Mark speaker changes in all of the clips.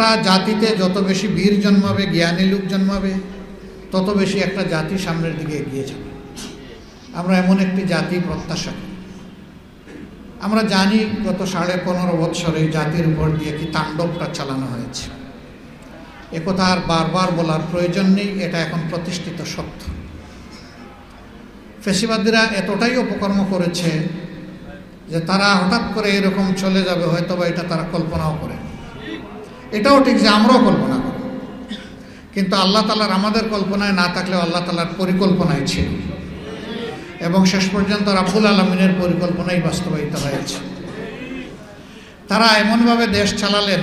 Speaker 1: একটা জাতিতে যত বেশি বীর জন্মাবে, জ্ঞানী লোক জন্মাবে, তত বেশি একটা জাতি সামনের দিকে এগিয়ে যাবে। আমরা এমন একটি জাতি প্রত্যাশা করি। আমরা জানি গত 15.5 বৎসর এই জাতির উপর দিয়ে কি তাণ্ডবটা চালানো হয়েছে। একথা আর বারবার বলার প্রয়োজন নেই, এটা এখন প্রতিষ্ঠিত সত্য। ফ্যাসিবাদীরা এতটাই অপকর্ম করেছে যে তারা হঠাৎ করে এরকম চলে যাবে, হয়তো বা এটা তারা কল্পনাও করে। এটাও ঠিক যে আমরাও কল্পনা করি, কিন্তু আল্লাহ তাআলার আমাদের কল্পনায় না থাকলেও আল্লাহ তাআলার পরিকল্পনায় ছিল, এবং শেষ পর্যন্ত রাব্বুল আলামিনের পরিকল্পনাই বাস্তবায়িত হয়েছে। তারা এমনভাবে দেশ চালালেন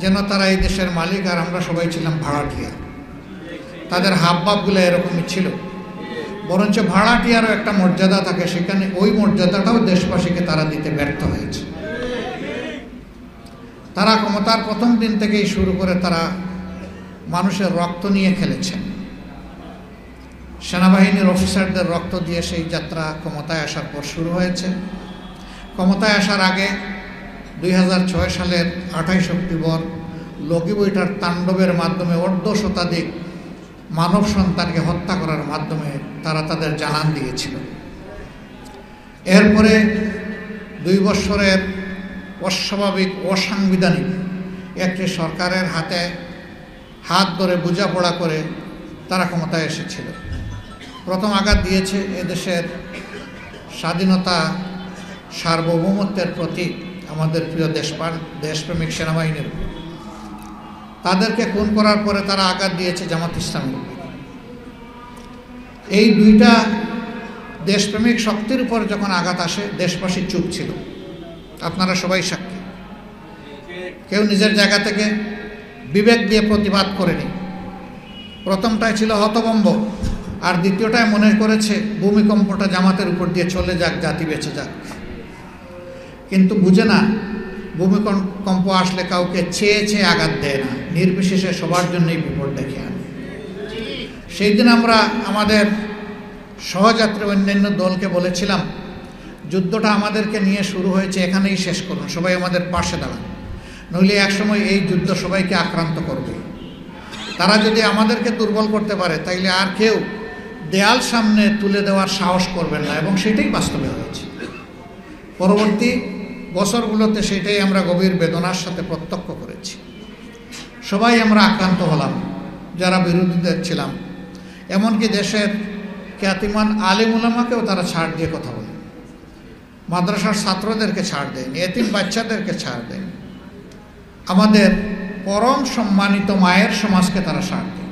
Speaker 1: যেন তারা এই দেশের মালিক আর আমরা সবাই ছিলাম ভাড়াটিয়া। তাদের হাবভাবগুলো এরকমই ছিল। বরঞ্চ ভাড়াটিয়ারও একটা মর্যাদা থাকে, সেখানে ওই মর্যাদাটাও দেশবাসীকে তারা দিতে ব্যর্থ হয়েছে। তারা ক্ষমতার প্রথম দিন থেকেই শুরু করে তারা মানুষের রক্ত নিয়ে খেলেছেন। সেনাবাহিনীর অফিসারদের রক্ত দিয়ে সেই যাত্রা ক্ষমতায় আসার পর শুরু হয়েছে। ক্ষমতায় আসার আগে 2006 সালের 28 অক্টোবর লগি বইটার তাণ্ডবের মাধ্যমে 1.5 শতাধিক মানব সন্তানকে হত্যা করার মাধ্যমে তারা তাদের জানান দিয়েছিল। এরপরে 2 বছরের অস্বাভাবিক, অসাংবিধানিক একটি সরকারের হাত ধরে বোঝাপড়া করে তারা ক্ষমতায় এসেছিল। প্রথম আঘাত দিয়েছে এদেশের স্বাধীনতা, সার্বভৌমত্বের প্রতি আমাদের প্রিয় দেশপ্রেমিক সেনাবাহিনীর। তাদেরকে খুন করার পরে তারা আঘাত দিয়েছে জামাত ইসলামের। এই দুইটা দেশপ্রেমিক শক্তির উপর যখন আঘাত আসে, দেশবাসী চুপ ছিল। আপনারা সবাই সাক্ষী। কেউ নিজের জায়গা থেকে বিবেক দিয়ে প্রতিবাদ করেনি। প্রথমটাই ছিল হতভম্ব, আর দ্বিতীয়টায় মনে করেছে ভূমিকম্পটা জামাতের উপর দিয়ে চলে যাক, জাতি বেঁচে যাক। কিন্তু বুঝে না, ভূমিকম্প আসলে কাউকে চেয়ে চেয়ে আঘাত দেয় না, নির্বিশেষে সবার জন্যই বিপদ ডেকে আনে। সেই দিন আমরা আমাদের সহযাত্রী অন্যান্য দলকে বলেছিলাম, যুদ্ধটা আমাদেরকে নিয়ে শুরু হয়েছে, এখানেই শেষ করুন, সবাই আমাদের পাশে দাঁড়ান, নইলে একসময় এই যুদ্ধ সবাইকে আক্রান্ত করবে। তারা যদি আমাদেরকে দুর্বল করতে পারে, তাইলে আর কেউ দেয়াল সামনে তুলে দেওয়ার সাহস করবেন না, এবং সেটাই বাস্তবে হয়েছে। পরবর্তী বছরগুলোতে সেটাই আমরা গভীর বেদনার সাথে প্রত্যক্ষ করেছি। সবাই আমরা আক্রান্ত হলাম, যারা বিরোধীদের ছিলাম। এমনকি দেশের খ্যাতিমান আলেম উলামাকেও তারা ছাড় দিয়ে কথা বলে, মাদ্রাসার ছাত্রদেরকে ছাড় দেয়নি, এতিম বাচ্চাদেরকে ছাড় দেয়নি, আমাদের পরম সম্মানিত মায়ের সমাজকে তারা ছাড় দেয়।